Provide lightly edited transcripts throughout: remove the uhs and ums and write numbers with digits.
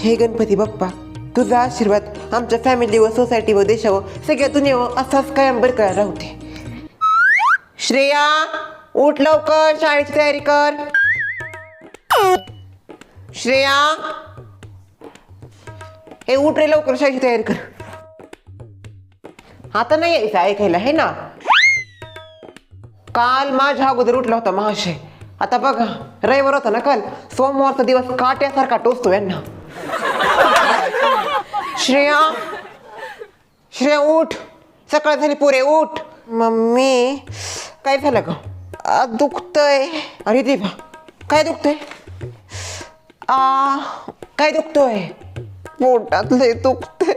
हे गणपती बाप्पा, तुझा आशीर्वाद आमच्या फॅमिलीवर, सोसायटीवर, देशावर, सगळ्या दुनियेवर असाच कायम बरकरार राहू दे. श्रेया, उठ लवकर, शाळेची तयारी कर. श्रेया, हे उठ रे लवकर, शाळेची तयारी कर. आता नाही यायचं ऐकायला है ना. काल माझ्या अगोदर उठला होता महाशय. आता बघा, रविवार होता ना काल, सोमवारचा दिवस काट्यासारखा टोचतो यांना. श्रेया, श्रेया उठ, सकाळ झाली पोरे उठ. मम्मी काय झालं का? दुखतंय. अरे देवा, काय दुखतंय? काय दुखतोय? पोटात लय दुखतंय.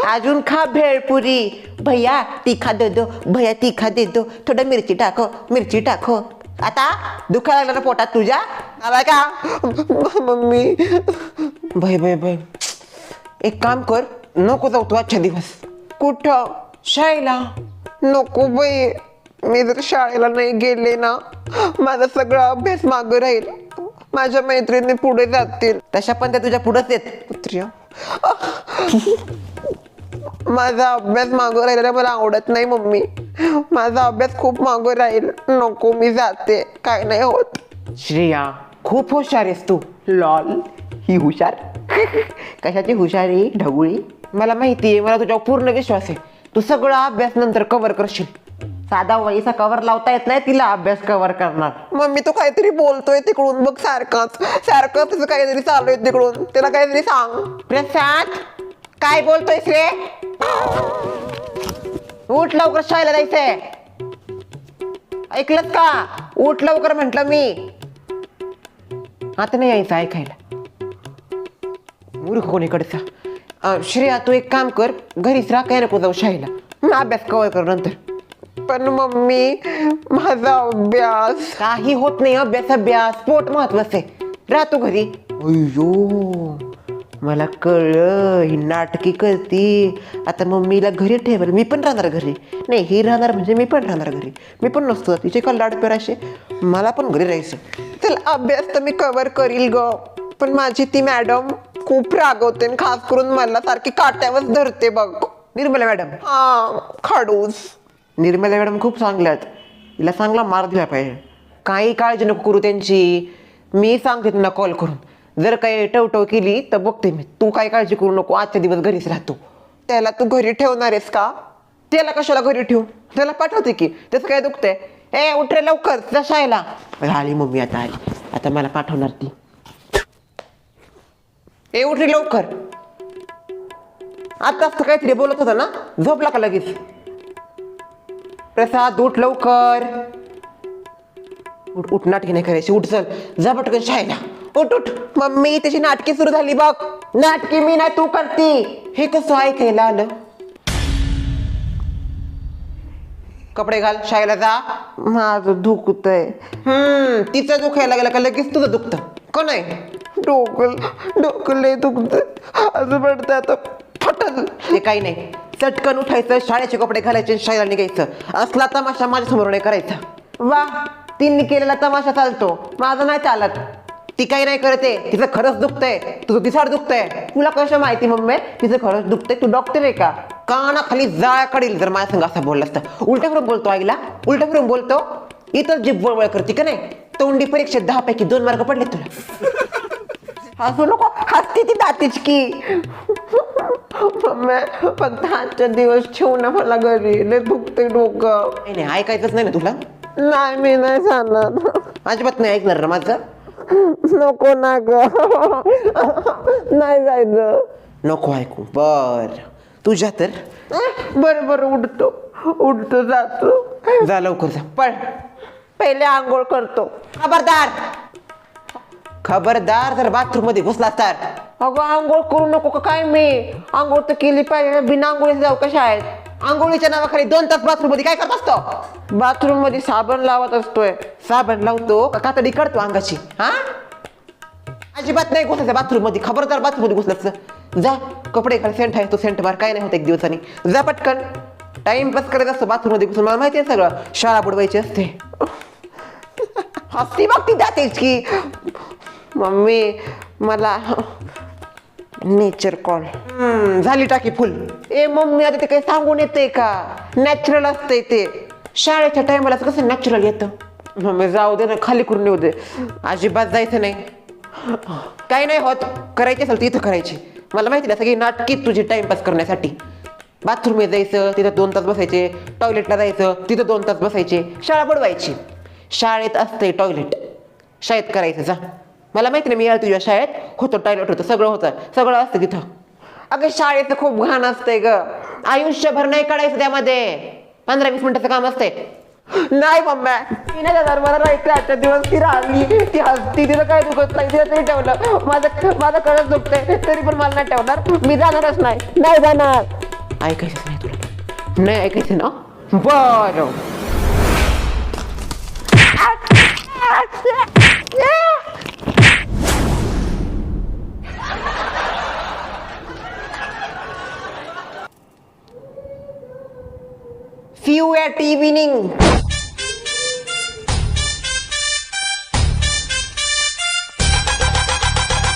अजून खा भेळपुरी. भैया तीखा दे दो, भैया तीखा दे दो, थोडं मिरची टाको, मिरची टाको. आता दुखायला लागलं ना पोटात तुझ्या? आला का? मम्मी भय भय भय. एक काम कर, नको जाऊ तू आजच्या दिवस. कुठं? शाळेला. नको बाई, मी जर शाळेला नाही गेले ना, माझा सगळा अभ्यास मागं राहील. माझ्या मैत्रिणी पुढे जातील. तशा पण त्या तुझ्या पुढेच येत कुत्र्या. माझा अभ्यास मागं राहिलेला मला आवडत नाही मम्मी. माझा अभ्यास खूप मागं राहील. नको, मी जाते, काय नाही होत. श्रेया, खूप हुशार आहेस तू. लॉल, ही हुशार. कशाची हुशारी ढगुळी? मला माहिती आहे, मला तुझ्यावर पूर्ण विश्वास आहे. तू सगळा अभ्यास नंतर कव्हर करशील. साधा वहीचा कव्हर लावता येत नाही, तिला अभ्यास कव्हर करणार. मम्मी तू काहीतरी बोलतोय तिकडून बघ, सारखंच तुझं काहीतरी चालू आहे तिकडून. त्याला काहीतरी सांग. प्रसाद, काय बोलतोयस रे? उठ लवकर, शाळेला जायचंय. ऐकलंच का? उठ लवकर म्हंटल मी. आता नाही यायचं ऐकायला. मूर्ख कोणीकडचा. श्रेया तू एक काम कर, घरीच राहा, काय नको जाऊ शाळेला. अभ्यास कव्हर कर नंतर. पण मम्मी माझा अभ्यास. काही होत नाही. अभ्यास पोट महत्वाचं आहे. राह तू घरी. अय्यो, मला कळलं, ही नाटकी करती. आता मम्मीला घरी ठेवलं, मी पण राहणार घरी. नाही, ही राहणार म्हणजे मी पण राहणार घरी. मी पण नसतो तिचे का लाड पेराशे. मला पण घरी राहायचं. चल, अभ्यास तर मी कव्हर करील ग. पण माझी ती मॅडम खूप रागवते, खास करून मला सारखी काट्यावर धरते बघ. निर्मला मॅडम? हा, खडूस. निर्मला मॅडम खूप चांगल्या आहेत. तिला चांगला मार दिला पाहिजे. काही काळजी नको करू त्यांची. मी सांगते त्यांना कॉल करून. जर काही टवटव केली तर बघते मी. तू काही काळजी करू नको, आजच्या दिवस घरीच राहतो. त्याला तू घरी ठेवणार आहेस का? त्याला कशाला घरी ठेवू? त्याला पाठवते की. त्याचं काय दुखतंय? ए उठ रे लवकर, जा शाळेला. आली मम्मी, आता आली. आता मला पाठवणार ती. ए उठ रे लवकर. आताच तर काहीतरी बोलत होता ना, झोपला का लगेच? प्रसाद उठ लवकर. उठ, नाटकी नाही करायची. उठ, चल जा पटकन शाळेला. उठ उठ. मम्मी त्याची नाटकी सुरू झाली बघ. नाटकी मी नाही, तू करती. हे कसं ऐकायला आलं? कपडे घाल, शाळेला जा. माझं दुखतंय. तिचं दुखायला लागलं का लगेच तुझं दुखतं का नाही? डोकं लय दुखत. असं पडतं आता फटल. ते काही नाही, चटकन उठायचं, शाळेचे कपडे घालायचे, शाळेला निघायचं. असला तमाशा माझ्या समोर नाही करायचा. वा, तिने केलेला तमाशा चालतो, माझं नाही चालत. ती काही नाही करते, तिचं खरंच दुखतंय. तुझं तिसाड दुखतंय. तुला कसं माहिती मम्मी तिचं खरंच दुखतंय? तू डॉक्टर आहे का? काना खाली जाळ काढील जर माझ्या संग असं बोललास तर. उलट फिरून बोलतो आईला, उलट फिरून बोलतो. इथं जी बळबळ करते का नाही. तोंडी परीक्षेत 10 पैकी 2 मार्क पडले तुला. हसू नको, हसती ती दातीच की. मम्मी फक्त आजच्या दिवस ठेवू ना मला घरी, लय दुखते डोकं. नाही ऐकायचंच नाही ना तुला? नाही, मी नाही सांगणार. अजिबात नाही ऐकणार ना माझं? नको ना ग, नाही जायचं. नको ऐकू. बर तुझ्या तर बरं उठतो जातो. जा लवकर जा, पळ. पहिले आंघोळ करतो. खबरदार जर बाथरूम मध्ये घुसला तर. अगं आंघोळ करू नको का काय? मी आंघोळ तर केली पाहिजे. बिना आंघोळीच जाऊ का शाळेत? आंघोळीच्या नावाखाली 2 तास बाथरूम मध्ये काय करत असतो? बाथरूम मध्ये साबण लावत असतोय. साबण लावतो का कातडी काढतो अंगाची? हा, अजिबात नाही घुसायचं बाथरूम मध्ये. खबरदार बाथरूम मध्ये घुसलाच जा. कपडे घाल, सेंट आहे तो सेंट मार, काय नाही होत एक दिवसानी. जा पटकन. टाइमपास करायचा असतो बाथरूम मध्ये घुसून. मला माहिती आहे सगळं. शाळा बुडवायची असते. हसती बघती जातेच की. मम्मी मला नेचर कॉल झाली टाकी फुल. ए मम्मी आता ते काही सांगून येते का? नॅचरल असतंय ते. शाळेच्या टायमाला कसं नॅचरल येतं. मम्मी जाऊ दे ना, खाली करून येऊ दे. अजिबात जायचं नाही. काही नाही होत. करायची असेल तर इथं करायची. मला माहिती ना सगळी नाटकी तुझी टाइमपास करण्यासाठी. बाथरूमला जायचं, तिथं 2 तास बसायचे. टॉयलेटला जायचं, तिथं 2 तास बसायचे. शाळा बुडवायची. शाळेत असते टॉयलेट, शाळेत करायचं जा. मला माहिती नाही, मी यायला तुझ्या शाळेत होतं, टॉयलेट होतं, सगळं होतं, सगळं असतं तिथं. अगं शाळेचं खूप घाण असतंय ग. आयुष्यभर नाही काढायचं त्यामध्ये. 15-20 मिनिटाचं काम असतंय. नाही मम्मी, मी नाही जाणार. मला राहायचं. आजच्या दिवस ती राहिली, ती हसती, तिला काय दुखत नाही, तिला तरी ठेवलं. माझं कळत दुखतंय तरी पण मला नाही ठेवणार. मी जाणारच नाही. नाही जाणार. ऐकायचंच नाही तुला? नाही ऐकायचं ना? बरं. See you at evening.